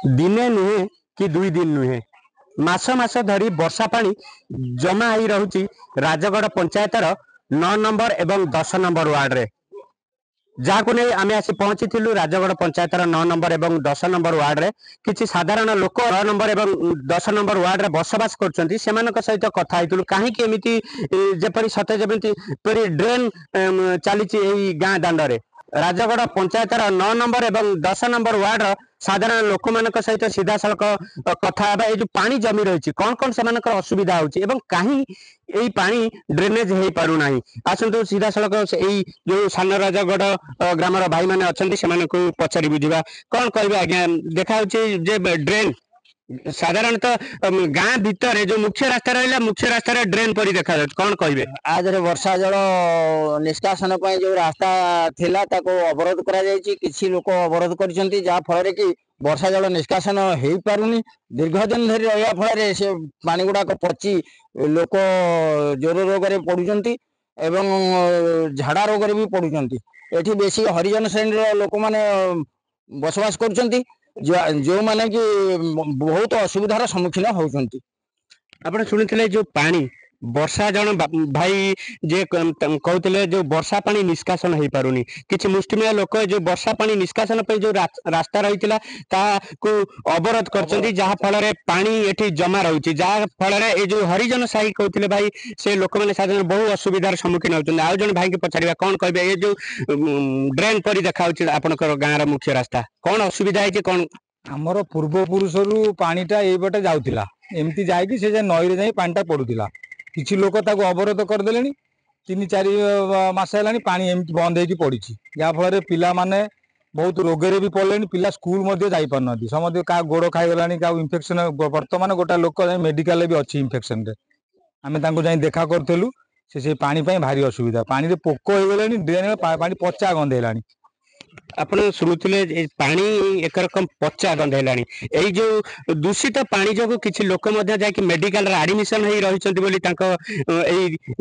दिने नुहे कि 2 दिन नुहे मास मास धरी वर्षा पानी जमा हो रही राजगढ़ पंचायतर 9 नंबर एवं 10 नंबर वार्ड रे जहाँ नहीं आम आसी पहुंची राजगढ़ पंचायतर 9 नंबर एवं 10 नंबर वार्ड रे किसी साधारण लोक 9 नंबर एवं 10 नंबर वार्ड रे बसवास कर सहित कथा कहीं एमती जपरी सते जमी ड्रेन चली गाँ दांडे राजगढ़ पंचायतर 9 नंबर एवं 10 नंबर वार्ड साधारण लोक मान सहित सीधा सड़क कथा ये जो पानी जमी रही कौन कौन से असुविधा होची कहीं यही पानी ड्रेनेज हो पारना आसतु सीधा सड़क जो सान राजगढ़ ग्रामर भाई मैंने अच्छा पचारि बुझा कौन कह आज्ञा देखा ड्रेन साधारणतः गाँ भितर जो मुख्य रास्ता रहा मुख्य रास्ता ड्रेन पर देखा कौन कहे आज वर्षा जल निष्कासन जो रास्ता थिला अवरोध किसी लोक अवरोध कर कि वर्षा जल निष्कासन हो पारुनी दीर्घ दिन धरी रहा फल से पानी गुड़ाक पची लोक ज्वर रोग पड़ुंट एवं झाड़ा रोग भी पड़ुंट एठी बेसी हरिजन श्रेणी लोक मैंने बसवास कर जो माने कि बहुत असुविधार सम्मुखीन होती आप शुणी जो पानी वर्षा जन भाई जे कहते जो वर्षा पानी निष्कासन हो पारुनी किसी मुष्टिमेय लोक जो वर्षा पानी निष्कासन जो रास्ता रही अवरोध कर जहाँ फल पानी एठी जमा रही जहाँ फल ये जो हरिजन साही कहते भाई से लोक मैंने साधारण बहु असुविधार सम्मुखीन होती आउ जन भाई की पचार कौन कहे ये जो ड्रेन पर देखा आपंकर गाँव मुख्य रास्ता कौन असुविधा है कौन आमर पूर्वपुरुष पानीटा ये जाऊला एमती जाकि से नई जा पानीटा पड़ूला किसी लोक अवरोध करदे 3-4 मास है पानी एमती बंद हो पड़ी जहाँफल पिला माने बहुत रोगे भी पड़े पिला स्कूल जापार समझ क्या गोड़ खाईगला क्या इनफेक्शन बर्तमान गोटा लोक मेडिकल भी अच्छी इनफेक्शन आम जा देखा करूँ से पानी भारी असुविधा पानी पोक हो गले ड्रेन पानी पचा गंधेला आप शुणुले पानी एक रकम पचा गंधेला यही जो दूषित पानी जो किसी लोक मेडिकल आडमिशन हो रही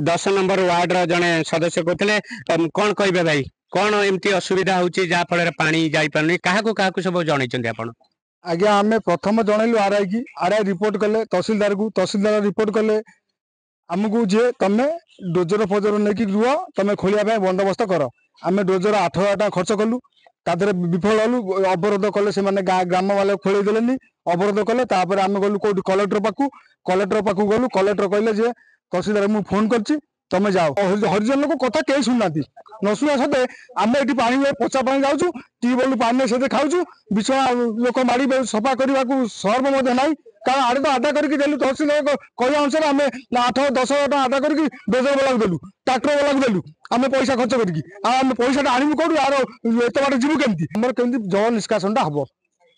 10 नंबर वार्ड जड़े सदस्य कहते कौन कहे भाई कौन एमती असुविधा होची जहाँ फल पानी जापार क्या सब जन आप आज्ञा आम प्रथम जनइलु आरआई की आरआई रिपोर्ट कले तहसीलदार को तहसीलदार रिपोर्ट कले आमको जे तुम डोजर फजर नहीं रुह तुम खोलिया बंदोबस्त कर आम डोजर 8,000 खर्च कलु तादर विफल हलु अवरोध कले से ग्राम वाले खोल देले अवरोध कले आम गलु कौट कलेक्टर पाखु गलु कलेक्टर कहले जे तहसीलदार मुझे फोन कर तुम जाओ हरिजन लोक कथा कहीं शुणुना न शुणा सत्वे आम ये पानी पचा पानी जाऊँ ट्यूबवेल पानी से खाऊ बिछा लोक माड़ी सफा करने को सर्व ना कारण आड़े तो आदा करके देलु तहसीलदार कहवा अनुसार आम 8-10 हजार आदा करके डोजर वाला देलु ट्राक्टर वाला देलु आम पैसा खर्च करके पैसा आणु कौन यार एत बाट जीवु केमती जल निष्कासन हम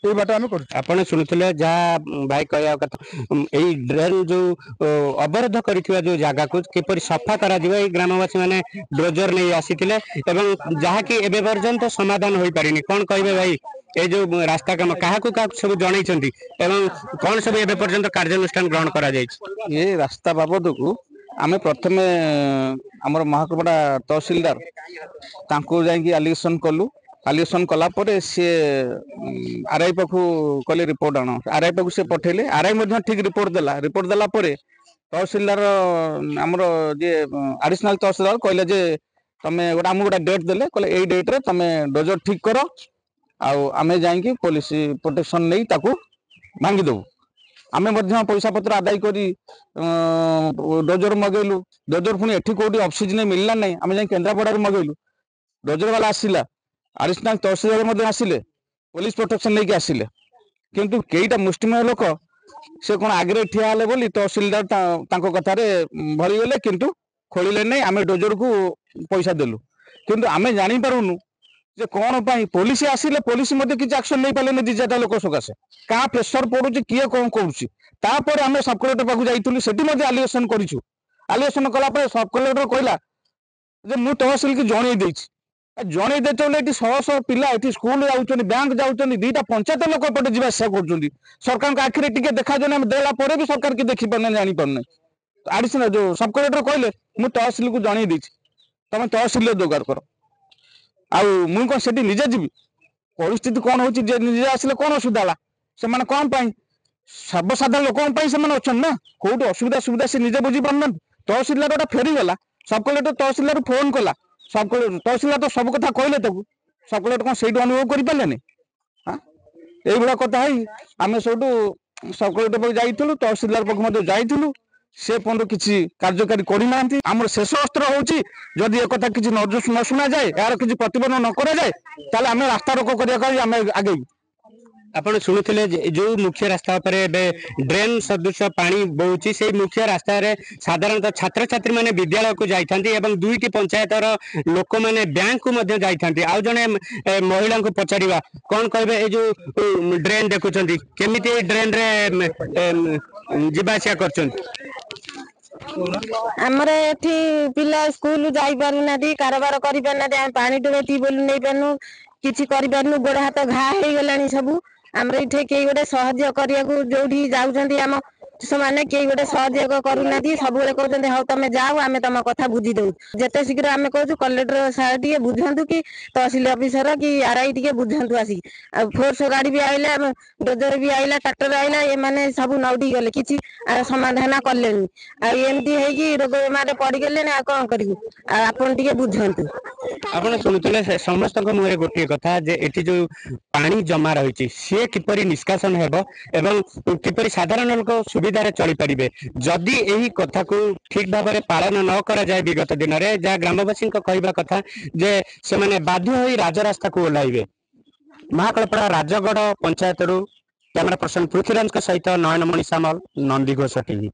ये बाट आम कर शुणुले जहाँ भाई कह यही ड्रेन जो अवरोध कर जो जगह को किपर सफा करा ग्रामवासी मैंने डोजर नहीं आसी जहाँकि एवं पर्यंत समाधान हो पारे कौन कहे भाई ये जो रास्ता काम क्या सब जन कौन सब एवं पर्यंत कार्यानुष्ठान ग्रहण कर रास्ता बाबद को आम प्रथम आमर महाकुपड़ा तहसीलदार आलिगेसन कलु आलिगेसन कलापर सी आरआई पाखु कले रिपोर्ट आण आरआई पाखु से पठेले आरआई ठीक रिपोर्ट देला तहसीलदार आमर जे आडिशनाल तहसीलदार कहले जे तमें आम गोटे डेट देले कहले यही डेट रे तमें डोजर ठीक कर आमे जाइए पुलिस प्रोटेक्शन नहीं ताकू भांगी दबू आमे पैसा पत्र आदाय करी डोजर मगेलु डोजर पुणी एठी कोठी ऑक्सीजन मिलला नहीं आमे जाई केंद्रापड़ा मगेलु डोजर वाला आसिला आडिशनाल तहसीलदार आसिले पुलिस प्रोटेक्शन नहीं आसिले किंतु कईटा मुष्टिमेय लोक से कौन आगे ठिया हेले बोली तहसीलदार कथार भरीगले किंतु खोलिले नहीं आमे डोजर को पैसा देलु किंतु आमे जानी पारुनु जे कौन पाई पुलिस आसिले पुलिस किसी एक्शन नहीं पारे 2-4 लोक सकाशे क्या प्रेसर पड़ू किए कौन कर आम सब कलेक्टर पाक जाइलु से आलिगेसन करूँ आलिगेसन कलापर सब कलेक्टर कहला जे मु तहसील की जन देते 100 पिला ये स्कूल जाऊँ बैंक जाऊँ 2टा पंचायत लोक पटे जावासा कर सरकार आखिरी टी देखा जाए देला भी सरकार की देखी पारना जानी पारना आडिशनल जो सब कलेक्टर कहले मु तहसील को जन तुम तहसील जोगाड़ कर मुझे कौन से निजे जी परिस्थिति कौन हो निजे आसिले कौन असुविधा है ସେମାନେ କଣ ପାଇଁ ସର୍ବସାଧାରଣ ଲୋକଙ୍କ ପାଇଁ ସେମାନେ ଅଛନ୍ତି ନା। କୋଉଠି ଅସୁବିଧା ସୁବିଧା ସେ ନିଜେ ବୁଝି ପାରୁନାହାନ୍ତି। ତହସିଲଦାର ଗୋଟେ ଫେରିଗଲା, ସବ୍ କଲେକ୍ଟର ତହସିଲଦାର ଫୋନ କଲା, ତହସିଲଦାର ତ ସବୁ କଥା କହିଲେ ତାକୁ, ସବ୍ କଲେକ୍ଟର କଣ ସେଇଠୁ ଅନୁଭବ କରିପାରିଲେନି? এইভଳିଆ କଥା ହେଇ ଆମେ ସେଇଠୁ ସବ୍ କଲେକ୍ଟର ପାଖକୁ ଯାଇଥିଲୁ, ତହସିଲଦାର ପାଖକୁ ମଧ୍ୟ ଯାଇଥିଲୁ। ସେ ପର୍ଯ୍ୟନ୍ତ କିଛି କାର୍ଯ୍ୟକାରୀ କରିନାହାନ୍ତି। ଆମର ଶେଷ ଅସ୍ତ୍ର ହଉଛି ଯଦି ଏକଥା କିଛି ନ ଶୁଣାଯାଏ, ଏହାର କିଛି ପ୍ରତିବନ୍ଧ ନ କରାଯାଏ, ତାହେଲେ ଆମେ ରାସ୍ତା ରୋକ କରିବା ପାଇଁ ଆମେ ଆଗେଇବୁ। ଆପଣ ଶୁଣୁଥିଲେ ଯୋଉ ମୁଖ୍ୟ ରାସ୍ତା ଉପରେ ଏବେ ଡ୍ରେନ ସଦୃଶ ପାଣି ବହୁଛି, ସେଇ ମୁଖ୍ୟ ରାସ୍ତାରେ ସାଧାରଣତଃ ଛାତ୍ରଛାତ୍ରୀ ମାନେ ବିଦ୍ୟାଳୟକୁ ଯାଇଥାନ୍ତି ଏବଂ 2ଟି ପଞ୍ଚାୟତର ଲୋକମାନେ ବ୍ୟାଙ୍କକୁ ମଧ୍ୟ ଯାଇଥାନ୍ତି। ଆଉ ଜଣେ ମହିଳାଙ୍କୁ ପଚାରିବା, କଣ କହିବେ ଏଇ ଯୋଉ ଡ୍ରେନ ଦେଖୁଛନ୍ତି, କେମିତି ଏଇ ଡ୍ରେନରେ ଯିବା ଆସିବା କରୁଛନ୍ତି? ଆମର ଏଠି ପିଲା ସ୍କୁଲ ଯାଇ ପାରୁନାହାନ୍ତି, କାରବାର କରିପାରୁନାହାନ୍ତି। ଆମେ ପାଣି ଟୋପେ ଟ୍ୟୁବଲ ନେଇ ପାରୁନୁ, କିଛି କରିପାରୁନୁ, ଗୋଡ ହାତ ଘା ହେଇଗଲାଣି ସବୁ। ଆମର ଏଠି କେହି ଗୋଟେ ସାହାଯ୍ୟ କରିବାକୁ ଯୋଉଠି ଯାଉଛନ୍ତି ଆମ ସେମାନେ କେହି ଗୋଟେ ସହଯୋଗ କରୁନାହାନ୍ତି। ସବୁବେଳେ କହୁଛନ୍ତି ହଉ ତମେ ଯାଅ, ଆମେ ତମ କଥା ବୁଝି ଦଉ। ଯେତେ ଶୀଘ୍ର ଆମେ କହୁଛୁ କଲେକ୍ଟର ସାର୍ ଟିକେ ବୁଝନ୍ତୁ, କି ତହସିଲ ଅଫିସର କି ଆରଆଇ ଟିକେ ବୁଝନ୍ତୁ ଆସିକି। ଆଉ ଫୋର୍ସ ଗାଡି ବି ଆଇଲା, ଡୋଜର ବି ଆଇଲା, ଟ୍ରାକ୍ଟର ଆଇଲା, ଏମାନେ ସବୁ ନଉଟି ଗଲେ, କିଛି ସମାଧାନ କଲେନି। ଆଉ ଏମିତି ହେଇକି ରୋଗ ବେମାରରେ ପଡିଗଲେଣି। ଆଉ କଣ କରିବୁ? ଆଉ ଆପଣ ଟିକେ ବୁଝନ୍ତୁ। ଆପଣ ଶୁଣୁଥିଲେ ସମସ୍ତଙ୍କ ମୁହଁରେ ଗୋଟିଏ କଥା, ଯେ ଏଠି ଯୋଉ ପାଣି ଜମା ରହିଛି ସିଏ କିପରି ନିଷ୍କାସନ ହେବ ଏବଂ କିପରି ସାଧାରଣ ଲୋକ ସୁବିଧାରେ ଚଳିପାରିବେ। ଯଦି ଏହି କଥାକୁ ଠିକ ଭାବରେ ପାଳନ ନ କରାଯାଏ ବିଗତ ଦିନରେ, ଯାହା ଗ୍ରାମବାସୀଙ୍କ କହିବା କଥା ଯେ ସେମାନେ ବାଧ୍ୟ ହୋଇ ରାଜରାସ୍ତାକୁ ଓହ୍ଲାଇବେ। ମହାକାଳପଡ଼ା ରାଜଗଡ଼ ପଞ୍ଚାୟତରୁ କ୍ୟାମେରା ପର୍ସନ ପୃଥ୍ୱୀରାଜଙ୍କ ସହିତ ନୟନମଣି ସାମଲ, ନନ୍ଦିଘୋଷ ଟିଭି।